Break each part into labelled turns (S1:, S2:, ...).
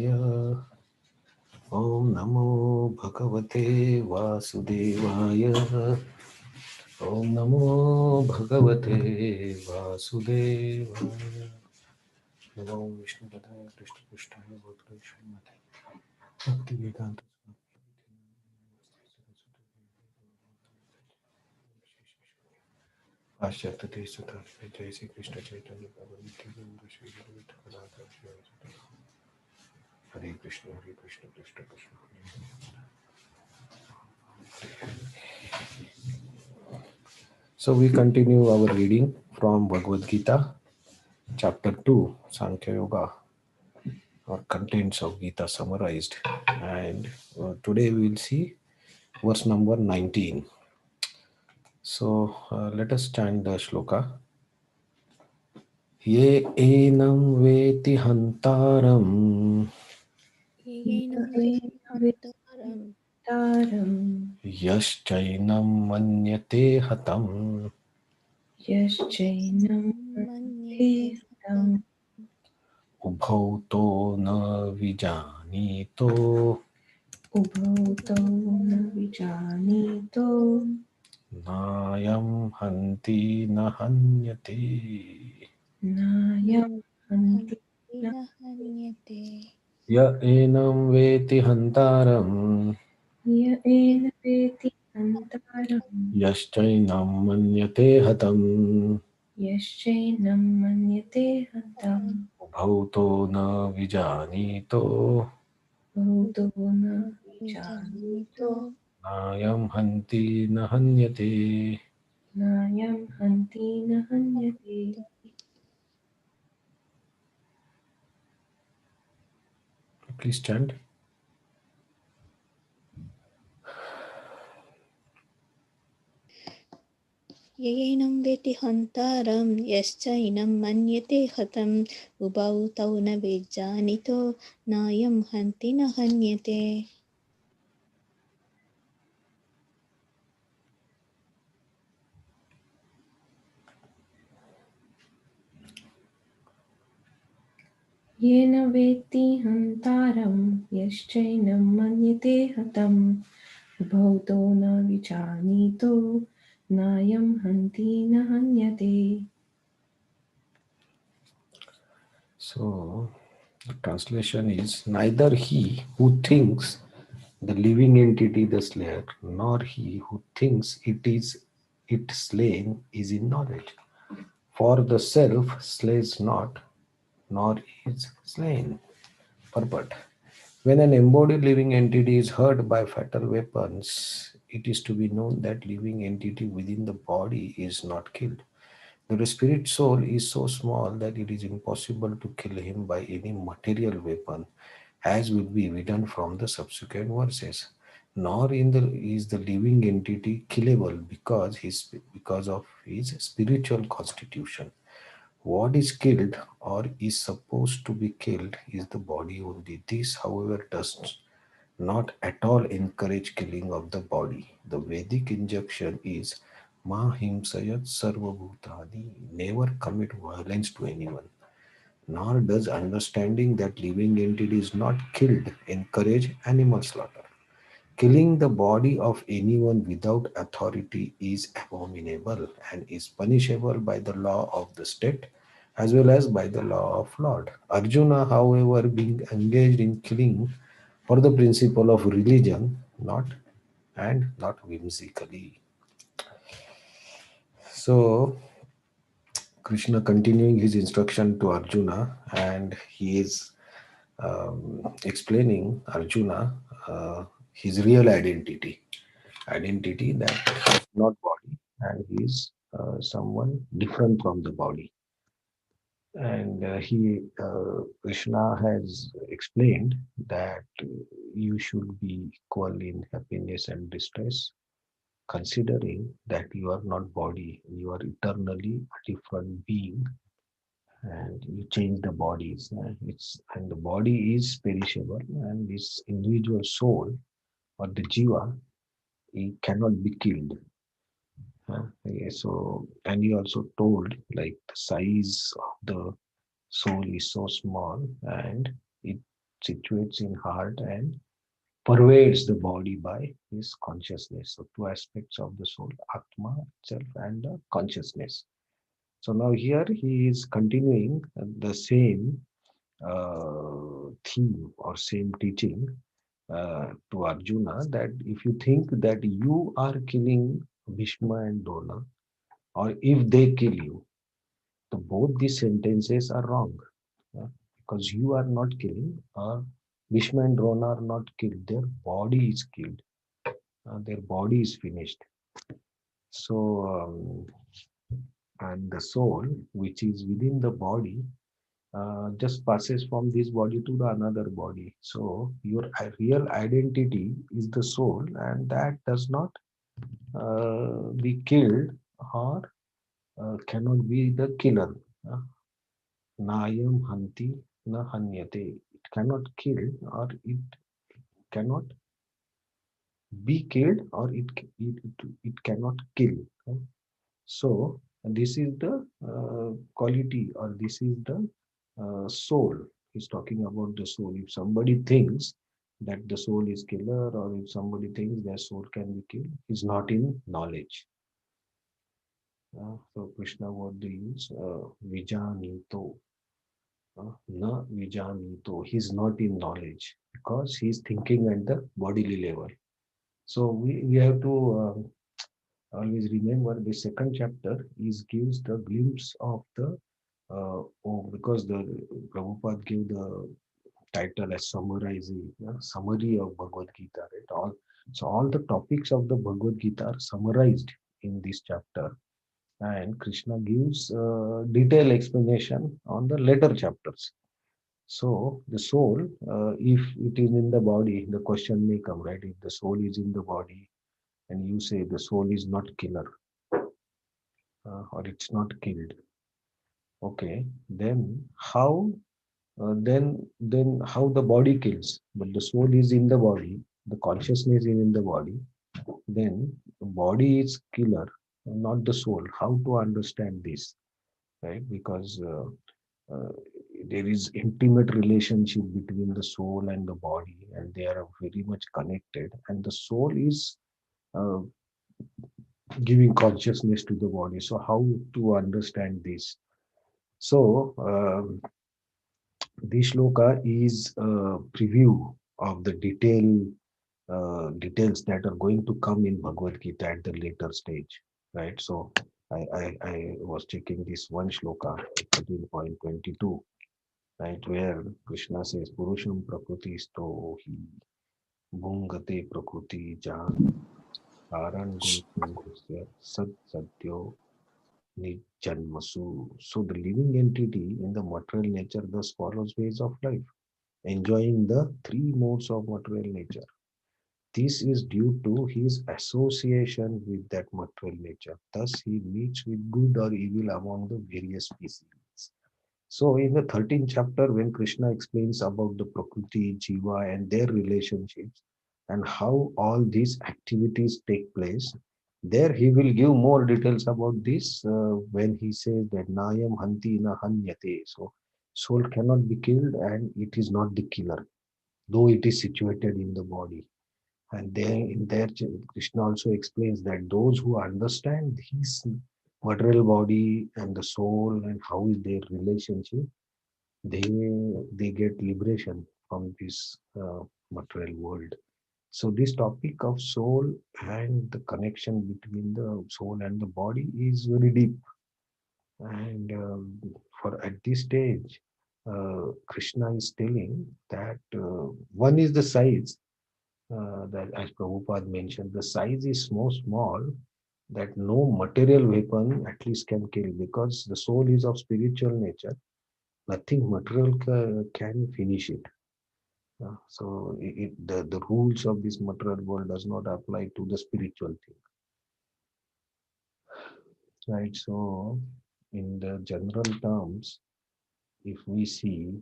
S1: Om Namo Bhagavate Vasudevaya. Om Namo Bhagavate Vasudevaya. Namo Vishnu Padaya Krishna Krishnaya Bhutale Bhakti Vedanta. Paschatya Sutta Jai Sri Krishna Chaitanya Bhagavan Gita Shri Guru Hare Krishna Hare Krishna Krishna Krishna. So we continue our reading from Bhagavad Gita Chapter 2, Sankhya Yoga, or contents of Gita summarized. And today we will see verse number 19. So let us chant the shloka. Ye enam veti hantaram yaschainam manyate hatam ubhau to na vijanito nayam hanti na hanyate. Ya enam veti hantaram yaschainam manyate hatam ubhauto na vijanito nayam hanti na hanyate. Please chant.
S2: येनं वेति हन्तारं यश्चैनं मन्यते हतम् उभौ तौ न विजानीतो नायं हन्ति न हन्यते.
S3: येन वेत्ति हन्तारं यश्चैनं मन्यते हतम् उभौ तौ न विजानीतो नायं हन्ति न हन्यते.
S1: So the translation is, neither he who thinks the living entity the slayer, nor he who thinks it slain is in knowledge. For the self slays not, nor is slain. Purport. When an embodied living entity is hurt by fatal weapons, it is to be known that living entity within the body is not killed. The spirit soul is so small that it is impossible to kill him by any material weapon, as will be evident from the subsequent verses. Nor is the living entity killable because of his spiritual constitution. What is killed or is supposed to be killed is the body only. This, however, does not at all encourage killing of the body. The Vedic injunction is Ma himsayat sarvabhutani, never commit violence to anyone. Nor does understanding that living entity is not killed encourage animal slaughter. Killing the body of anyone without authority is abominable and is punishable by the law of the state as well as by the law of Lord. Arjuna, however, being engaged in killing for the principle of religion, not whimsically. So Krishna continuing his instruction to Arjuna, and he is explaining Arjuna his real identity that is not body, and he is someone different from the body. And Krishna has explained that you should be equal in happiness and distress, considering that you are not body, you are eternally a different being, and you change the bodies. And the body is perishable, and this individual soul or the jiva, it cannot be killed. Okay, so, and he also told like the size of the soul is so small, and it situates in heart and pervades the body by his consciousness. So two aspects of the soul, Atma itself and the consciousness. So now here he is continuing the same theme or same teaching to Arjuna, that if you think that you are killing Bhishma and Drona, or if they kill you, so both these sentences are wrong. Because you are not killing, or Bhishma and Drona are not killed, their body is killed, their body is finished. So, and the soul, which is within the body, just passes from this body to the another body. So your real identity is the soul, and that does not be killed, or cannot be the killer. Uh, Nayam hanti na hanyate. It cannot kill, or it cannot be killed, or it cannot kill. Uh, So this is the quality, or this is the soul. He's talking about the soul. If somebody thinks that the soul is killer, or if somebody thinks their soul can be killed, is not in knowledge. So Krishna, what they use? Vijanito. Na vijanito. He's not in knowledge because he's thinking at the bodily level. So we have to always remember the second chapter is gives the glimpse of the because the Prabhupada gave the title as summarizing summary of Bhagavad Gita, right? All the topics of the Bhagavad Gita are summarized in this chapter, and Krishna gives detailed explanation on the later chapters. So the soul, if it is in the body, the question may come, right? If the soul is in the body, and you say the soul is not killer, or it's not killed, okay, then how the body kills, but the soul is in the body, the consciousness is in the body, then the body is killer, not the soul. How to understand this, right? Because uh, there is intimate relationship between the soul and the body, and they are very much connected, and the soul is uh, giving consciousness to the body. So how to understand this? So this shloka is a preview of the details that are going to come in Bhagavad Gita at the later stage, right? So I was checking this one shloka, 13.22, right, where Krishna says, Purusham Prakriti Sto Hi Bhungate Prakriti Jan Arandu Sat Satyo Nijjanmasu. So the living entity in the material nature thus follows ways of life, enjoying the three modes of material nature. This is due to his association with that material nature. Thus, he meets with good or evil among the various species. So, in the 13th chapter, when Krishna explains about the Prakriti, Jiva, and their relationships, and how all these activities take place, there he will give more details about this when he says that Nayam Hanti na Hanyate. So, soul cannot be killed, and it is not the killer, though it is situated in the body. And there, in there, Krishna also explains that those who understand his material body and the soul and how is their relationship, they they get liberation from this material world. So this topic of soul and the connection between the soul and the body is very deep. And for at this stage, Krishna is telling that one is the size that, as Prabhupada mentioned, the size is so small that no material weapon at least can kill, because the soul is of spiritual nature. Nothing material can finish it. So the rules of this material world does not apply to the spiritual thing, right? So in the general terms, if we see,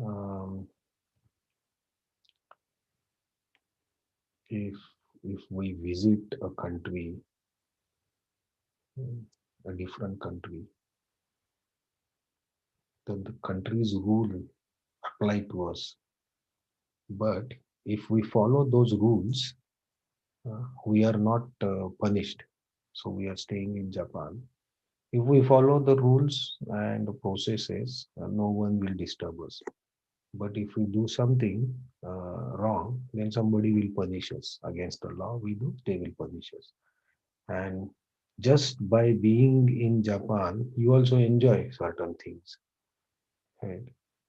S1: um, if if we visit a country, mm, a different country, then the country's rule. apply to us. But if we follow those rules, we are not punished. So we are staying in Japan. If we follow the rules and the processes, no one will disturb us. But if we do something wrong, then somebody will punish us. Against the law we do, they will punish us. And just by being in Japan, you also enjoy certain things. Right?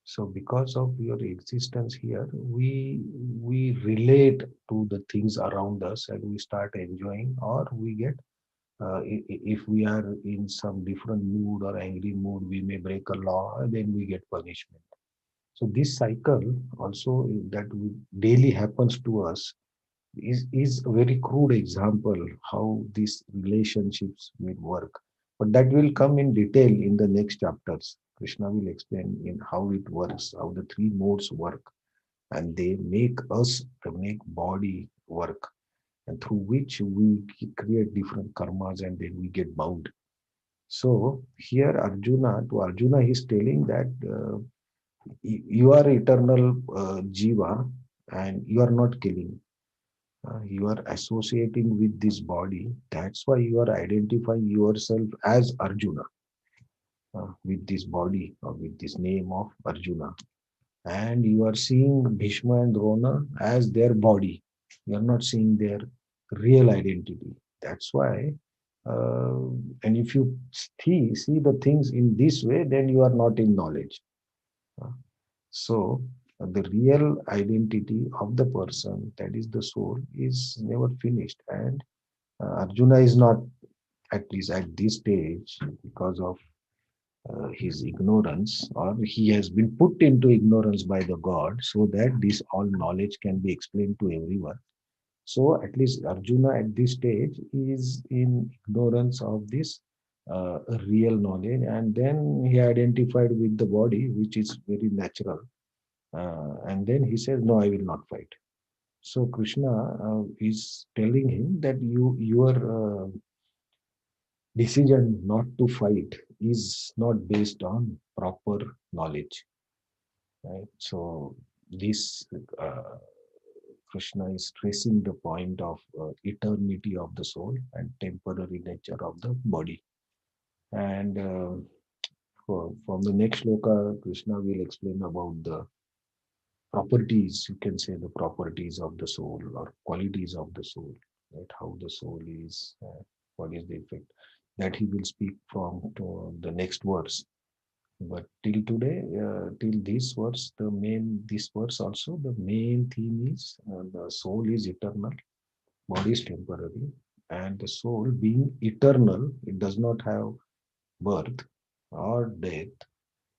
S1: So because of your existence here, we relate to the things around us and we start enjoying, or we get if we are in some different mood or angry mood, we may break a law and then we get punishment. So this cycle also that daily happens to us is a very crude example how these relationships will work. But that will come in detail in the next chapters. Krishna will explain in how it works, how the three modes work, and they make us to make body work, and through which we create different karmas and then we get bound. So here Arjuna, to Arjuna, he's telling that you are eternal jiva and you are not killing. You are associating with this body. That's why you are identifying yourself as Arjuna with this body or with this name of Arjuna. And you are seeing Bhishma and Drona as their body. You are not seeing their real identity. That's why. Uh, and if you see the things in this way, then you are not in knowledge. Uh, So the real identity of the person, that is the soul, is never finished. And Arjuna is not, at least at this stage, because of his ignorance, or he has been put into ignorance by the God, so that this all knowledge can be explained to everyone. So at least Arjuna at this stage is in ignorance of this real knowledge, and then he identified with the body, which is very natural. And then he says, "No, I will not fight." So Krishna is telling him that your decision not to fight is not based on proper knowledge, right? So this uh, Krishna is stressing the point of eternity of the soul and temporary nature of the body. And from the next shloka, Krishna will explain about the properties, you can say the properties of the soul or qualities of the soul, right? How the soul is, what is the effect that he will speak from to the next verse. But till today, till this verse, this verse also, the main theme is the soul is eternal, body is temporary, and the soul being eternal, it does not have birth or death.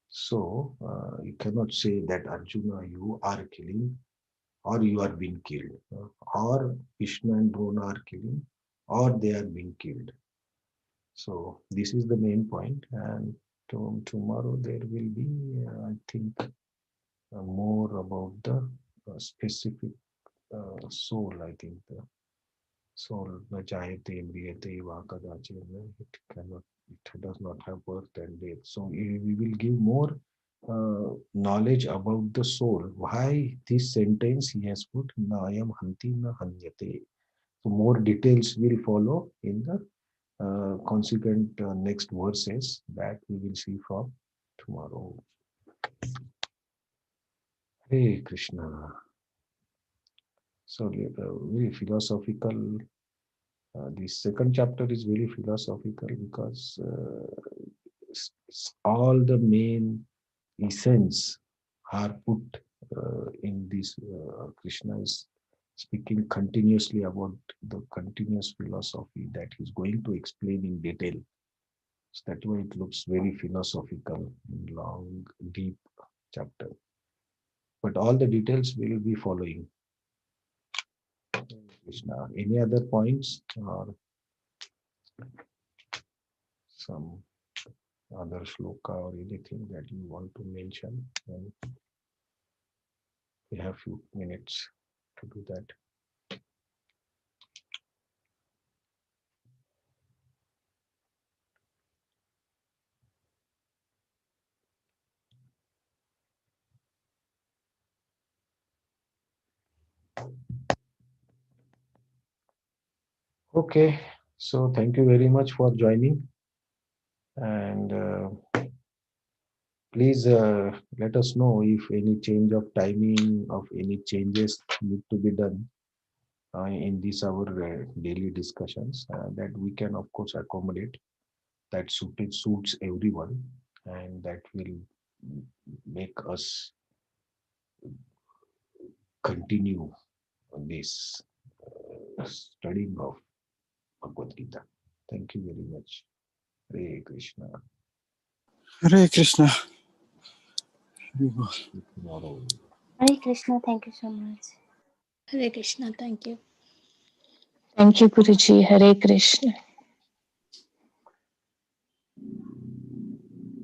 S1: So you cannot say that Arjuna, you are killing or you are being killed, or Krishna and Drona are killing, or they are being killed. So this is the main point, and tomorrow there will be, I think, more about the specific soul. I think the soul, Najayate, Mriyate, Vakadache, it cannot, it does not have birth and death. So we will give more knowledge about the soul. Why this sentence he has put, Nayam Hanti na Hanyate. So more details will follow in the consequent next verses that we will see from tomorrow. Hey Krishna. So very philosophical. The second chapter is very philosophical because all the main essence are put in this. Krishna is speaking continuously about the continuous philosophy that he's going to explain in detail. So that's why it looks very philosophical, long, deep chapter. But all the details will be following. Krishna. Any other points or some other shloka or anything that you want to mention? And we have few minutes to do that. Okay, so thank you very much for joining, and please let us know if any change of timing of any changes need to be done in these our daily discussions, that we can of course accommodate, that suits everyone, and that will make us continue this studying of Bhagavad Gita. Thank you very much. Hare Krishna.
S4: Hare Krishna.
S1: Tomorrow.
S5: Hare Krishna, thank you so much.
S2: Hare Krishna. Thank you.
S3: Thank you, Guruji. Hare Krishna.